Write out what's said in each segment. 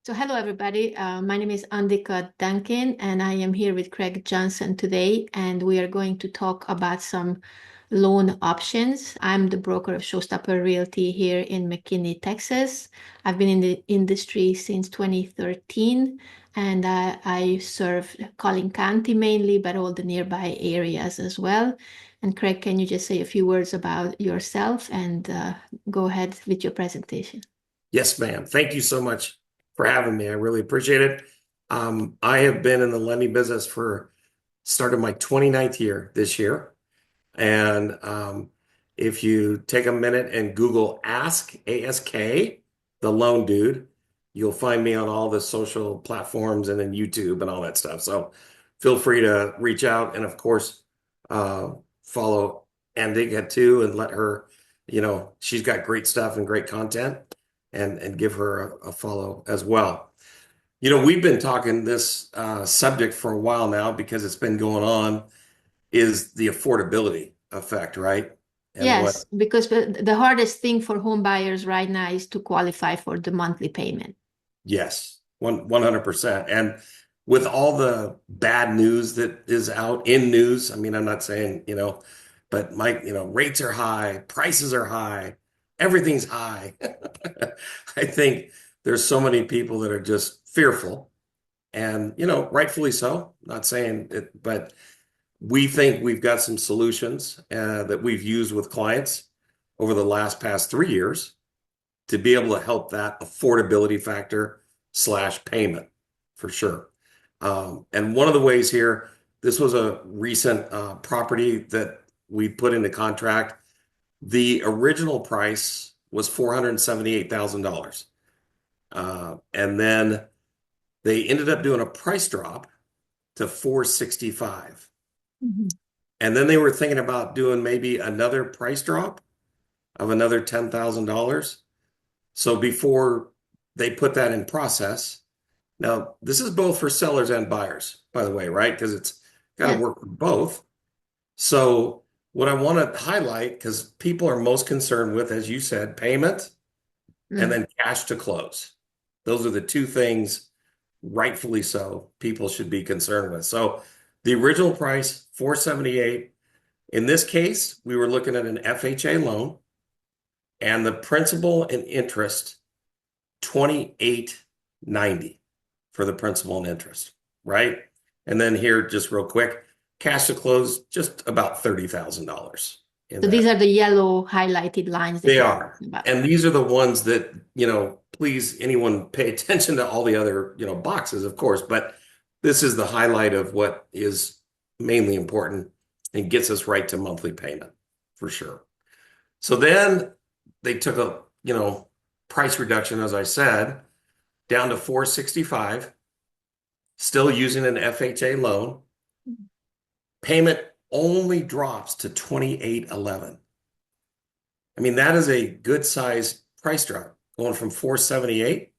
So hello, everybody. My name is Andika Duncan, and I am here with Craig Johnson today, and we are going to talk about some loan options. I'm the broker of Showstopper Realty here in McKinney, Texas. I've been in the industry since 2013, and I serve Collin County mainly, but all the nearby areas as well. And Craig, can you just say a few words about yourself and go ahead with your presentation? Yes, ma'am. Thank you so much for having me. I really appreciate it. I have been in the lending business started my 29th year this year. And if you take a minute and Google Ask, ASK, the loan dude, you'll find me on all the social platforms and then YouTube and all that stuff. So feel free to reach out and, of course, follow Andiga too and let her, she's got great stuff and great content and give her a follow as well. We've been talking this subject for a while now because it's been going on, is the affordability effect, right? And Yes, because the hardest thing for home buyers right now is to qualify for the monthly payment. yes, 100%. And with all the bad news that is out in news, I mean, I'm not saying, but rates are high, prices are high, everything's high. I think there's so many people that are just fearful and, rightfully so. Not saying it, but we think we've got some solutions that we've used with clients over the past 3 years to be able to help that affordability factor / payment for sure. And one of the ways here, this was a recent property that we put into contract. The original price was $478,000. And then they ended up doing a price drop to 465. Mhm. And then they were thinking about doing maybe another price drop of another $10,000. So before they put that in process, now this is both for sellers and buyers, by the way, right? Because it's got to Yes. work for both. So what I want to highlight, because people are most concerned with, as you said, payment and Mm. then cash to close. Those are the two things, rightfully so, people should be concerned with. So the original price, 478. In this case, we were looking at an FHA loan and the principal and interest 2890 for the principal and interest, right? And then here, just real quick, cash to close, just about $30,000 in So these that. are the yellow highlighted lines that They you're are. talking about. And these are the ones that, please, anyone pay attention to all the other, boxes, of course, but this is the highlight of what is mainly important and gets us right to monthly payment for sure. So then they took a, price reduction, as I said, down to 465, still using an FHA loan. Payment only drops to 2811. I mean, that is a good size price drop, going from 478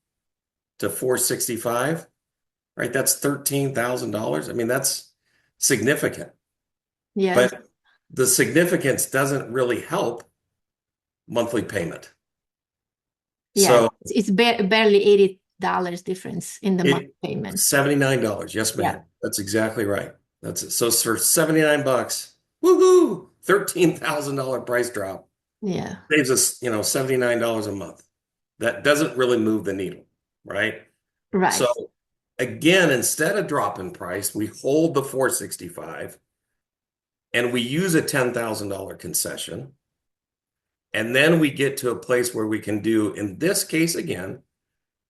to 465, right? That's $13,000. I mean, that's significant. Yes. But the significance doesn't really help monthly payment. Yes. So It's barely $80 difference in the month it payment. $79. Yes, Yeah. ma'am. That's exactly right. That's it. So for 79 bucks, woohoo, $13,000 price drop Yeah. saves us, $79 a month. That doesn't really move the needle, right? So Right. again, instead of dropping price, we hold the 465 and we use a $10,000 concession. And then we get to a place where we can do, in this case again,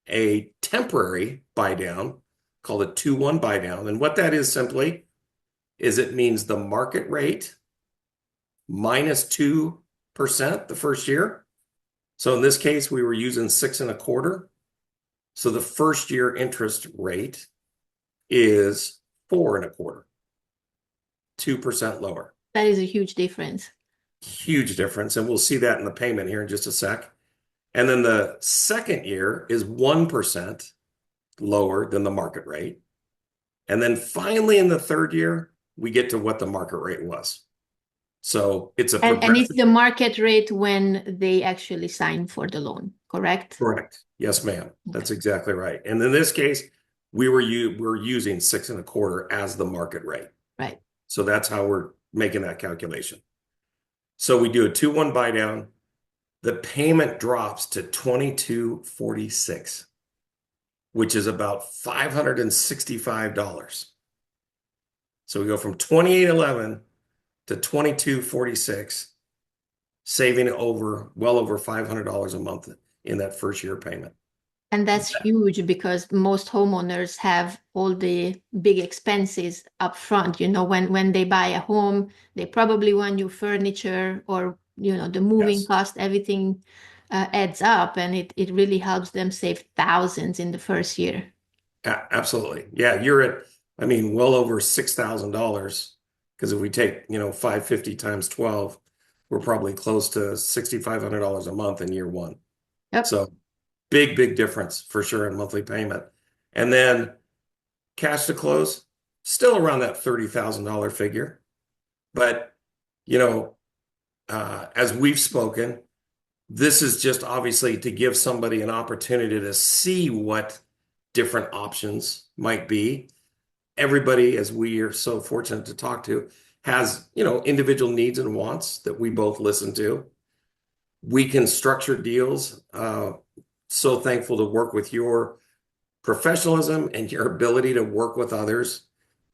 a temporary buy down called a 2-1 buy down. And what that is simply is it means the market rate minus 2% the first year. So in this case, we were using 6.25. So the first year interest rate is 4.25, 2% lower. That is a huge difference. Huge difference. And we'll see that in the payment here in just a sec. And then the second year is 1% lower than the market rate. And then finally in the third year, we get to what the market rate was. So it's a And it's progressive. the market rate when they actually sign for the loan, correct? Correct. Yes, ma'am. Okay. That's exactly right. And in this case, we're using 6.25 as the market rate. Right. So that's how we're making that calculation. So we do a 2-1 buy down. The payment drops to 2246, which is about $565. So we go from 2811 to 2246, saving well over $500 a month in that first year payment. And that's huge because most homeowners have all the big expenses up front. When they buy a home, they probably want new furniture or, the moving Yes. cost, everything adds up, and it really helps them save thousands in the first year. Absolutely. Yeah, you're at, I mean, well over $6,000 because if we take, 550 times 12, we're probably close to $6,500 a month in year one. Yep. So big, big difference for sure in monthly payment. And then cash to close, still around that $30,000 figure. But, you know, as we've spoken, this is just obviously to give somebody an opportunity to see what different options might be. Everybody, as we are so fortunate to talk to, has, individual needs and wants that we both listen to. We can structure deals. So thankful to work with your professionalism and your ability to work with others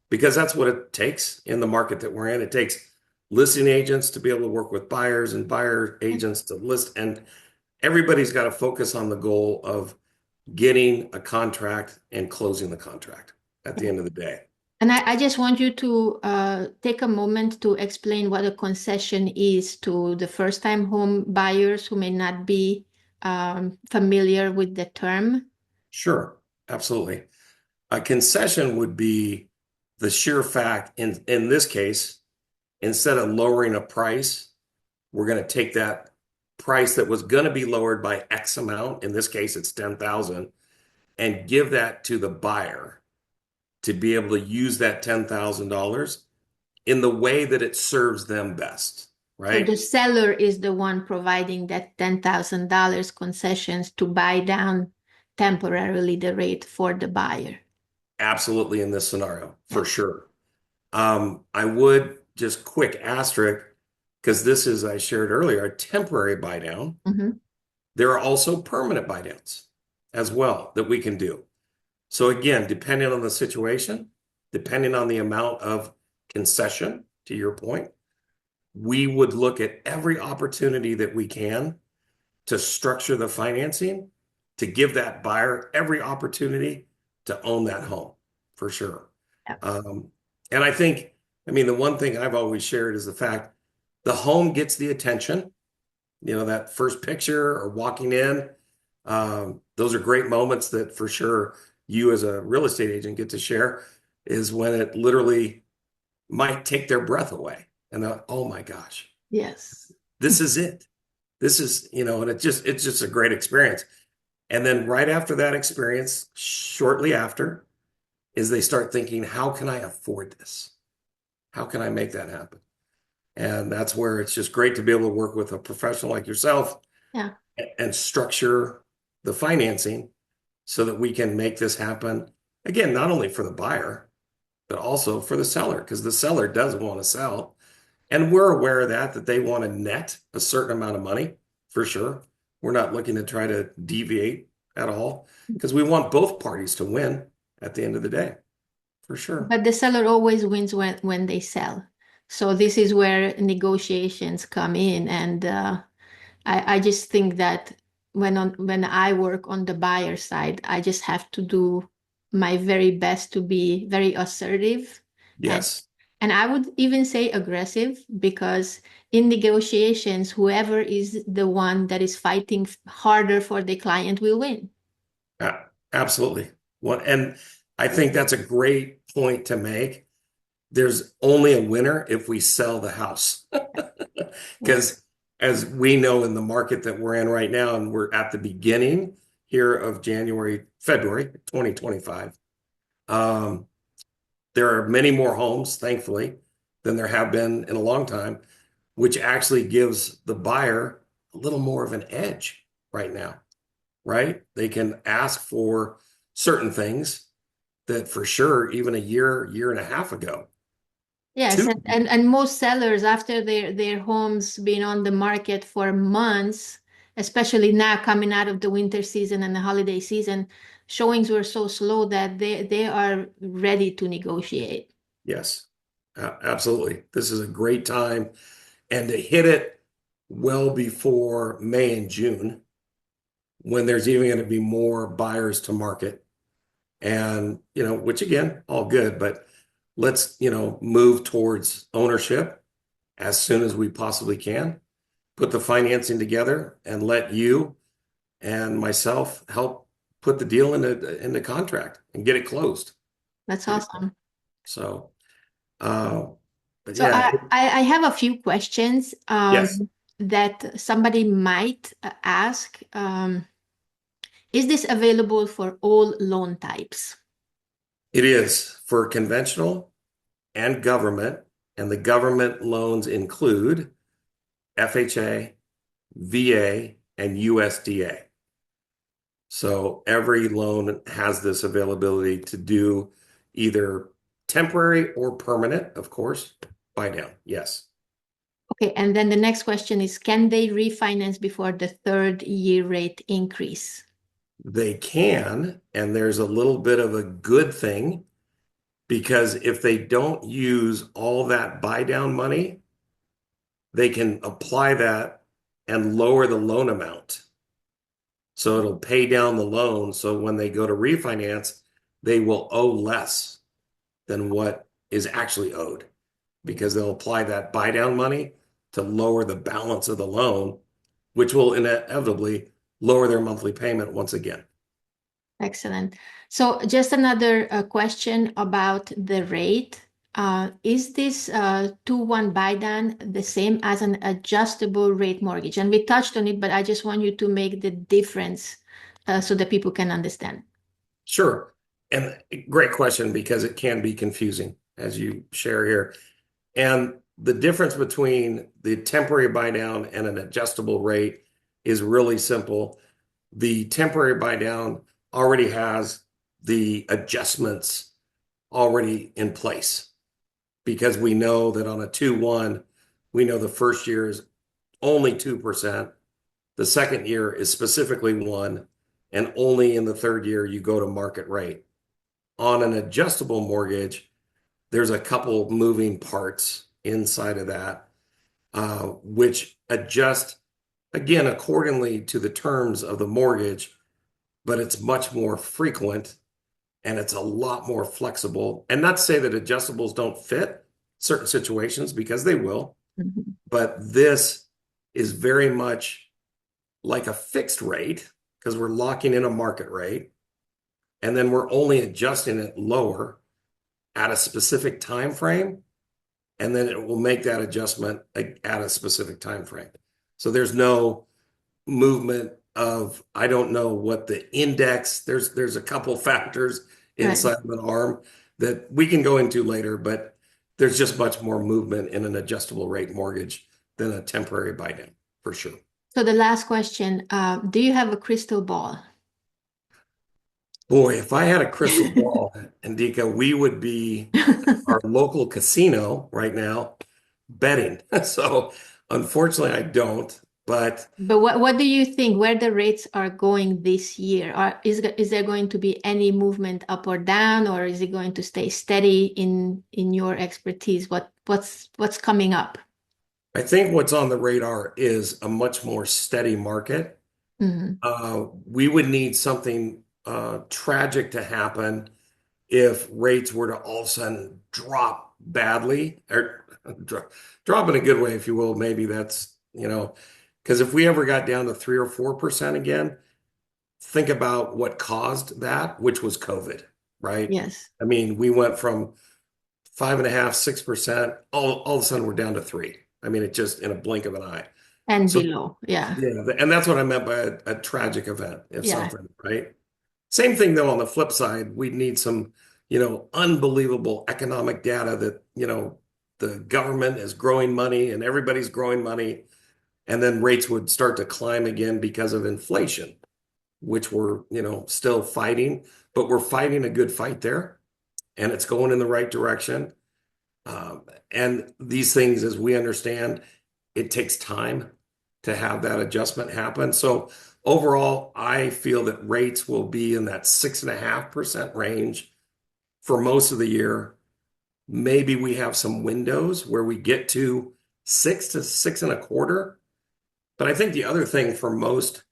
because that's what it takes in the market that we're in. It takes listing agents to be able to work with buyers and buyer agents to list. And everybody's got to focus on the goal of getting a contract and closing the contract at the end of the day. And I just want you to take a moment to explain what a concession is to the first-time home buyers who may not be familiar with the term. Sure, absolutely. A concession would be the sheer fact, in this case, instead of lowering a price, we're going to take that price that was going to be lowered by X amount, in this case, it's 10,000, and give that to the buyer to be able to use that $10,000 in the way that it serves them best, So the right? seller is the one providing that $10,000 concessions to buy down temporarily the rate for the buyer. Absolutely in this scenario, Yeah. for sure. I would just quick asterisk, because this is, I shared earlier, a temporary buy down. Mhm. There are also permanent buy downs as well that we can do. So again, depending on the situation, depending on the amount of concession, to your point, we would look at every opportunity that we can to structure the financing to give that buyer every opportunity to own that home for sure. Yeah. And I think, I mean, the one thing I've always shared is the fact the home gets the attention, that first picture or walking in. Those are great moments that for sure you as a real estate agent get to share is when it literally might take their breath away. And oh my gosh, Yes. this is it. This is, and it's just a great experience. And then right after that experience, shortly after, is they start thinking, how can I afford this? How can I make that happen? And that's where it's just great to be able to work with a professional like yourself Yeah. and structure the financing so that we can make this happen. Again, not only for the buyer, but also for the seller, because the seller does want to sell. And we're aware of that they want to net a certain amount of money for sure. We're not looking to try to deviate at all because we want both parties to win at the end of the day, for sure. But the seller always wins when they sell. So this is where negotiations come in. And I just think that when I work on the buyer side, I just have to do my very best to be very assertive and Yes, and I would even say aggressive because in negotiations, whoever is the one that is fighting harder for the client will win. absolutely. And I think that's a great point to make. There's only a winner if we sell the house. Yeah. Because as we know in the market that we're in right now, and we're at the beginning here of February 2025, um, there are many more homes, thankfully, than there have been in a long time, which actually gives the buyer a little more of an edge right now, right? They can ask for certain things that for sure, even a year and a half ago, Yes, two, and most sellers after their homes being on the market for months, especially now coming out of the winter season and the holiday season, showings were so slow that they are ready to negotiate. yes, absolutely. This is a great time. And to hit it well before May and June, when there's even going to be more buyers to market. And, which again, all good, but let's, move towards ownership as soon as we possibly can, put the financing together and let you and myself help put the deal into contract and get it closed. That's awesome. So, uh, but So yeah, I have a few questions yes, that somebody might ask. Is this available for all loan types? it is for conventional and government, and the government loans include FHA, VA, and USDA. So every loan has this availability to do either temporary or permanent, of course, buy down. Yes, Okay, and then the next question is, can they refinance before the third year rate increase? they can. And there's a little bit of a good thing because if they don't use all that buy down money, they can apply that and lower the loan amount. So it'll pay down the loan. So when they go to refinance, they will owe less than what is actually owed because they'll apply that buy down money to lower the balance of the loan, which will inevitably lower their monthly payment once again. Excellent. So just another question about the rate. Is this 2-1 buy down the same as an adjustable rate mortgage? And we touched on it, but I just want you to make the difference so that people can understand. Sure. And great question because it can be confusing as you share here. And the difference between the temporary buy down and an adjustable rate is really simple. The temporary buy down already has the adjustments already in place because we know that on a 2-1, we know the first year is only 2%. The second year is specifically 1, and only in the third year you go to market rate. On an adjustable mortgage, there's a couple moving parts inside of that, which adjust again accordingly to the terms of the mortgage, but it's much more frequent and it's a lot more flexible. And not to say that adjustables don't fit certain situations because they will, Mhm. but this is very much like a fixed rate because we're locking in a market rate and then we're only adjusting it lower at a specific time frame, and then it will make that adjustment at a specific time frame. So there's no movement of, I don't know what the index, there's a couple factors Right. inside of an arm that we can go into later, but there's just much more movement in an adjustable rate mortgage than a temporary buy down for sure. So the last question, do you have a crystal ball? Boy, if I had a crystal ball, Andika, we would be our local casino right now betting. So unfortunately, I don't. But But what do you think where the rates are going this year? Is there going to be any movement up or down, or is it going to stay steady in your expertise? What's coming up? I think what's on the radar is a much more steady market. Mhm. We would need something tragic to happen if rates were to all of a sudden drop badly or drop in a good way, if you will. Maybe that's, because if we ever got down to 3 or 4% again, think about what caused that, which was COVID, right? Yes, I mean, we went from 5.5, 6%, all of a sudden we're down to 3. I mean, it just in a blink of an eye. and So below. Yeah, yeah, and that's what I meant by a tragic event, if yeah. something, right? Same thing though, on the flip side, we'd need some, unbelievable economic data that, the government is growing money and everybody's growing money, and then rates would start to climb again because of inflation. which we're, still fighting, but we're fighting a good fight there, and it's going in the right direction. And these things, as we understand, it takes time to have that adjustment happen. So overall, I feel that rates will be in that 6.5% range for most of the year. Maybe we have some windows where we get to 6 to 6.25. But I think the other thing for most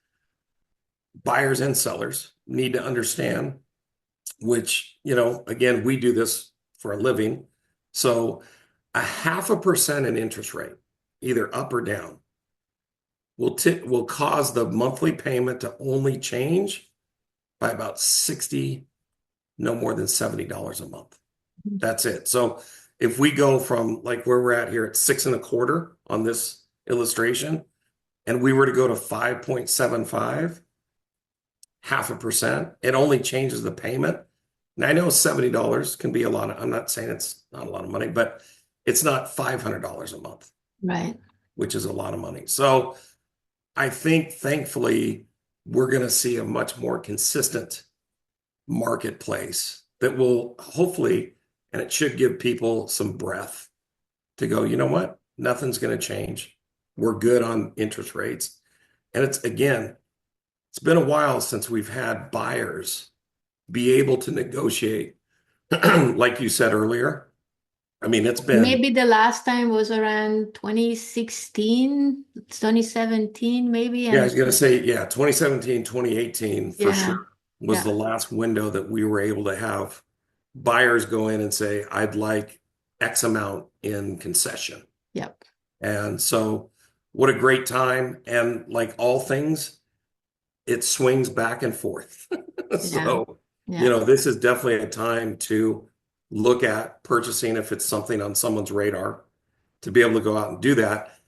buyers and sellers need to understand, which, again, we do this for a living. So 0.5% in interest rate, either up or down, will cause the monthly payment to only change by about 60, no more than $70 a month. That's it. So if we go from like where we're at here at 6.25 on this illustration, and we were to go to 5.75, 0.5%, it only changes the payment. And I know $70 can be a lot I'm not saying it's not a lot of money, but it's not $500 a month. Right. Which is a lot of money. So I think, thankfully, we're going to see a much more consistent marketplace that will hopefully, and it should give people some breath to go, you know what? Nothing's going to change. We're good on interest rates. And it's been a while since we've had buyers be able to negotiate, like you said earlier. I mean, it's been Maybe the last time was around 2016, 2017, maybe. Yeah, I was going to say, 2017, 2018 for Yeah, sure was the last window that we were able to have buyers go in and say, I'd like X amount in concession. Yep. And so what a great time. And like all things, it swings back and forth. So, this is definitely a time to look at purchasing if it's something on someone's radar, to be able to go out and do that.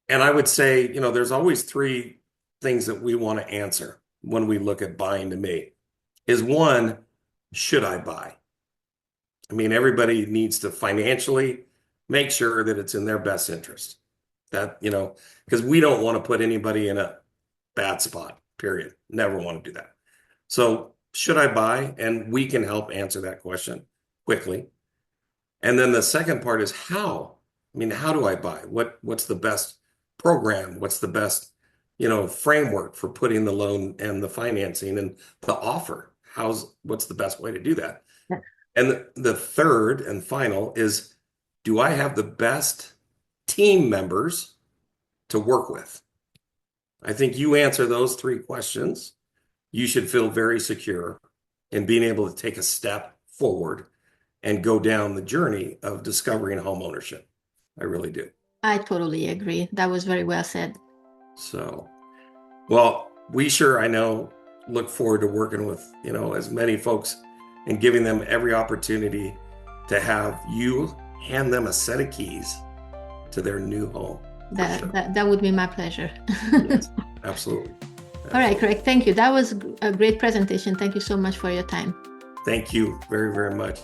And I would say, there's always three things that we want to answer when we look at buying to me. Is one, should I buy? I mean, everybody needs to financially make sure that it's in their best interest. That, because we don't want to put anybody in a bad spot, period. Never want to do that. So should I buy? And we can help answer that question quickly. And then the second part is how? I mean, how do I buy? What's the best program? What's the best, framework for putting the loan and the financing and the offer? What's the best way to do that? Yeah. And the third and final is, do I have the best team members to work with? I think you answer those three questions, you should feel very secure in being able to take a step forward and go down the journey of discovering home ownership. I really do. I totally agree. That was very well said. So, well, I know, look forward to working with, as many folks and giving them every opportunity to have you hand them a set of keys to their new home. That would be my pleasure. Yes, absolutely. All right, Craig, thank you. That was a great presentation. Thank you so much for your time. Thank you very, very much.